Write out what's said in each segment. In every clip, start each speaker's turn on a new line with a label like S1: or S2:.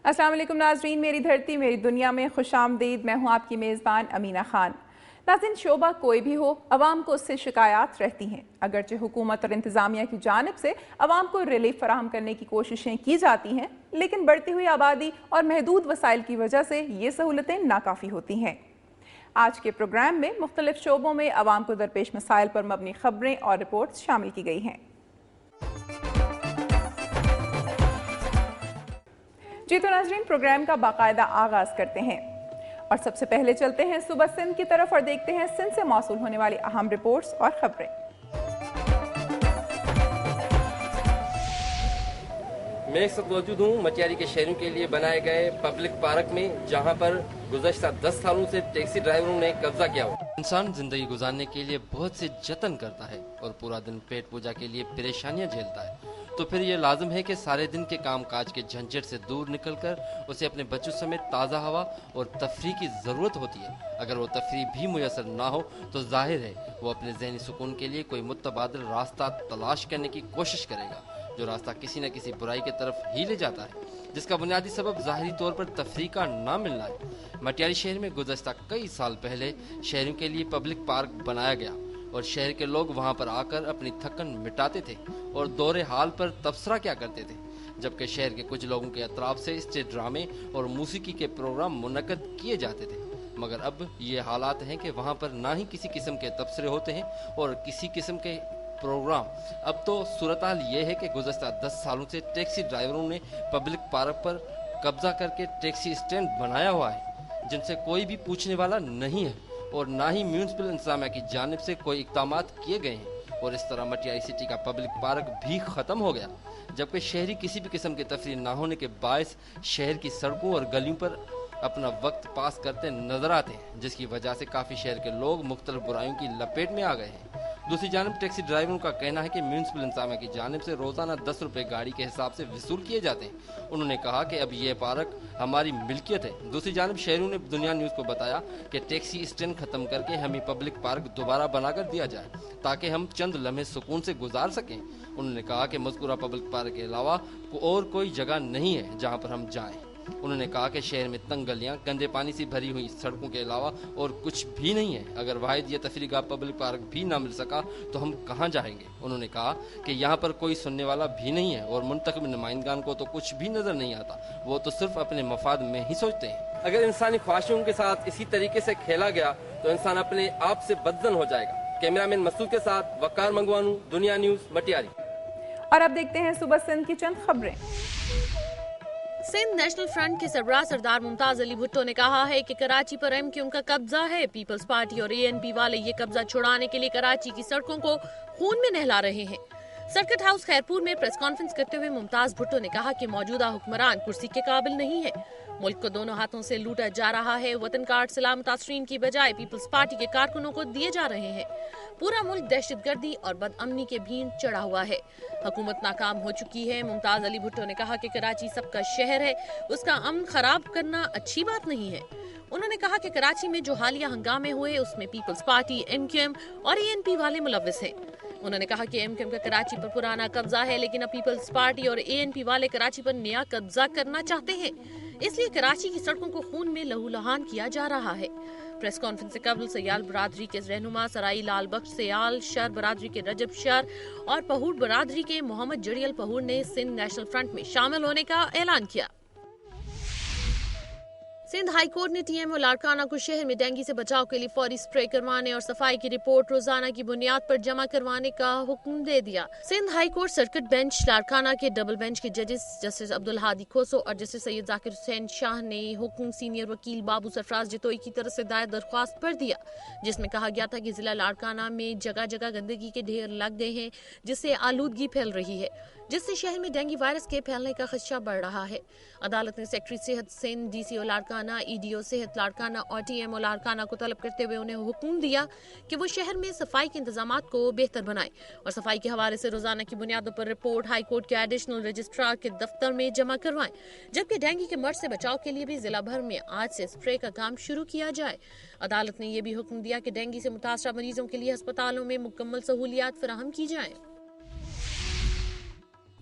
S1: السلام علیکم ناظرین، میری دھرتی میری دنیا میں خوش آمدید۔ میں ہوں آپ کی میزبان امینہ خان۔ ناظرین، شعبہ کوئی بھی ہو، عوام کو اس سے شکایات رہتی ہیں۔ اگرچہ حکومت اور انتظامیہ کی جانب سے عوام کو ریلیف فراہم کرنے کی کوششیں کی جاتی ہیں، لیکن بڑھتی ہوئی آبادی اور محدود وسائل کی وجہ سے یہ سہولتیں ناکافی ہوتی ہیں۔ آج کے پروگرام میں مختلف شعبوں میں عوام کو درپیش مسائل پر مبنی خبریں اور رپورٹس شامل کی گئی ہیں۔ جی تو ناظرین، پروگرام کا باقاعدہ آغاز کرتے ہیں اور سب سے پہلے چلتے ہیں صوبہ سندھ کی طرف اور دیکھتے ہیں سندھ سے موصول ہونے والی اہم رپورٹس اور خبریں۔
S2: میں اس وقت موجود ہوں مٹیاری کے شہریوں کے لیے بنائے گئے پبلک پارک میں، جہاں پر گزشتہ 10 سالوں سے ٹیکسی ڈرائیوروں نے قبضہ کیا ہوا۔ انسان زندگی گزارنے کے لیے بہت سے جتن کرتا ہے اور پورا دن پیٹ پوجا کے لیے پریشانیاں جھیلتا ہے، تو پھر یہ لازم ہے کہ سارے دن کے کام کاج کے جھنجھٹ سے دور نکل کر اسے اپنے بچوں سمیت تازہ ہوا اور تفریح کی ضرورت ہوتی ہے۔ اگر وہ تفریح بھی میسر نہ ہو تو ظاہر ہے وہ اپنے ذہنی سکون کے لیے کوئی متبادل راستہ تلاش کرنے کی کوشش کرے گا، جو راستہ کسی نہ کسی برائی کی طرف ہی لے جاتا ہے، جس کا بنیادی سبب ظاہری طور پر تفریح کا نہ ملنا ہے۔ مٹیاری شہر میں گزشتہ کئی سال پہلے شہریوں کے لیے پبلک پارک بنایا گیا اور شہر کے لوگ وہاں پر آ کر اپنی تھکن مٹاتے تھے اور دور حال پر تبصرہ کیا کرتے تھے، جبکہ شہر کے کچھ لوگوں کے اطراف سے اسٹیج ڈرامے اور موسیقی کے پروگرام منعقد کیے جاتے تھے۔ مگر اب یہ حالات ہیں کہ وہاں پر نہ ہی کسی قسم کے تبصرے ہوتے ہیں اور کسی قسم کے پروگرام۔ اب تو صورتحال یہ ہے کہ گزشتہ 10 سالوں سے ٹیکسی ڈرائیوروں نے پبلک پارک پر قبضہ کر کے ٹیکسی اسٹینڈ بنایا ہوا ہے، جن سے کوئی بھی پوچھنے والا نہیں ہے اور نہ ہی میونسپل انتظامیہ کی جانب سے کوئی اقدامات کیے گئے ہیں، اور اس طرح مٹیاری سٹی کا پبلک پارک بھی ختم ہو گیا، جبکہ شہری کسی بھی قسم کی تفریح نہ ہونے کے باعث شہر کی سڑکوں اور گلیوں پر اپنا وقت پاس کرتے نظر آتے ہیں، جس کی وجہ سے کافی شہر کے لوگ مختلف برائیوں کی لپیٹ میں آ گئے ہیں۔ دوسری جانب ٹیکسی ڈرائیوروں کا کہنا ہے کہ میونسپل انتظامیہ کی جانب سے روزانہ 10 روپے گاڑی کے حساب سے وصول کیے جاتے ہیں۔ انہوں نے کہا کہ اب یہ پارک ہماری ملکیت ہے۔ دوسری جانب شہریوں نے دنیا نیوز کو بتایا کہ ٹیکسی اسٹینڈ ختم کر کے ہمیں پبلک پارک دوبارہ بنا کر دیا جائے تاکہ ہم چند لمحے سکون سے گزار سکیں۔ انہوں نے کہا کہ مذکورہ پبلک پارک کے علاوہ اور کوئی جگہ نہیں ہے جہاں پر ہم جائیں۔ انہوں نے کہا کہ شہر میں تنگ گلیاں، گندے پانی سے بھری ہوئی سڑکوں کے علاوہ اور کچھ بھی نہیں ہے۔ اگر واحد یہ تفریح گاہ پبلک پارک بھی نہ مل سکا تو ہم کہاں جائیں گے؟ انہوں نے کہا کہ یہاں پر کوئی سننے والا بھی نہیں ہے اور منتخب نمائندگان کو تو کچھ بھی نظر نہیں آتا، وہ تو صرف اپنے مفاد میں ہی سوچتے ہیں۔ اگر انسانی خواہشوں کے ساتھ اسی طریقے سے کھیلا گیا تو انسان اپنے آپ سے بدزن ہو جائے گا۔ کیمرہ مین مسعود کے ساتھ وقار منگوانو، دنیا نیوز، مٹیاری۔
S1: اور اب دیکھتے ہیں صوبہ سندھ کی چند خبریں۔
S3: سندھ نیشنل فرنٹ کے سربراہ سردار ممتاز علی بھٹو نے کہا ہے کہ کراچی پر ایم کیو ایم کا قبضہ ہے۔ پیپلز پارٹی اور اے این پی والے یہ قبضہ چھڑانے کے لیے کراچی کی سڑکوں کو خون میں نہلا رہے ہیں۔ سرکٹ ہاؤس خیرپور میں پریس کانفرنس کرتے ہوئے ممتاز بھٹو نے کہا کہ موجودہ حکمران کرسی کے قابل نہیں ہے، ملک کو دونوں ہاتھوں سے لوٹا جا رہا ہے۔ وطن کارڈ سلام متاثرین کی بجائے پیپلز پارٹی کے کارکنوں کو دیے جا رہے ہیں۔ پورا ملک دہشت گردی اور بد امنی کے بھین چڑھا ہوا ہے، حکومت ناکام ہو چکی ہے۔ ممتاز علی بھٹو نے کہا کہ کراچی سب کا شہر ہے، اس کا امن خراب کرنا اچھی بات نہیں ہے۔ انہوں نے کہا کہ کراچی میں جو حالیہ ہنگامے ہوئے اس میں Peoples Party, M Q M اور اے این پی والے ملوث ہیں۔ انہوں نے کہا کہ ایم کیو ایم کا کراچی پر پرانا قبضہ ہے، لیکن اب پیپلز پارٹی اور اے این پی والے کراچی پر نیا قبضہ کرنا چاہتے ہیں، اس لیے کراچی کی سڑکوں کو خون میں لہو لہان کیا جا رہا ہے۔ پریس کانفرنس سے قبل سیال برادری کے رہنما سرائی لال بخش سیال، شر برادری کے رجب شر اور پہوڑ برادری کے محمد جڑیل پہوڑ نے سندھ نیشنل فرنٹ میں شامل ہونے کا اعلان کیا۔ سندھ ہائی کورٹ نے ٹی ایم او لاڑکانہ کو شہر میں ڈینگی سے بچاؤ کے لیے فوری اسپرے کروانے اور صفائی کی رپورٹ روزانہ کی بنیاد پر جمع کروانے کا حکم دے دیا۔ Sindh high court circuit bench Larkana کے ڈبل بینچ کے ججز جسٹس عبدالہادی کھوسو اور جسٹس سید ذاکر حسین شاہ نے حکم سینئر وکیل بابو سرفراز جتوئی کی طرف سے دائر درخواست پر دیا، جس میں کہا گیا تھا کہ ضلع لاڑکانہ میں جگہ جگہ گندگی کے ڈھیر لگ گئے ہیں، جس سے آلودگی پھیل رہی ہے، جس سے شہر میں ڈینگی وائرس کے پھیلنے کا خدشہ بڑھ رہا ہے۔ عدالت نے سیکٹری صحت سندھ، ڈی سی او لاڑکانہ، ای ڈی او صحت لاڑکانہ اور ٹی ایم او لاڑکانہ کو طلب کرتے ہوئے انہیں حکم دیا کہ وہ شہر میں صفائی کے انتظامات کو بہتر بنائیں اور صفائی کے حوالے سے روزانہ کی بنیادوں پر رپورٹ ہائی کورٹ کے ایڈیشنل رجسٹرار کے دفتر میں جمع کروائیں، جبکہ ڈینگی کے مرض سے بچاؤ کے لیے بھی ضلع بھر میں آج سے اسپرے کا کام شروع کیا جائے۔ عدالت نے یہ بھی حکم دیا کہ ڈینگی سے متاثرہ مریضوں کے لیے ہسپتالوں میں مکمل سہولیات فراہم کی جائیں۔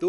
S4: 2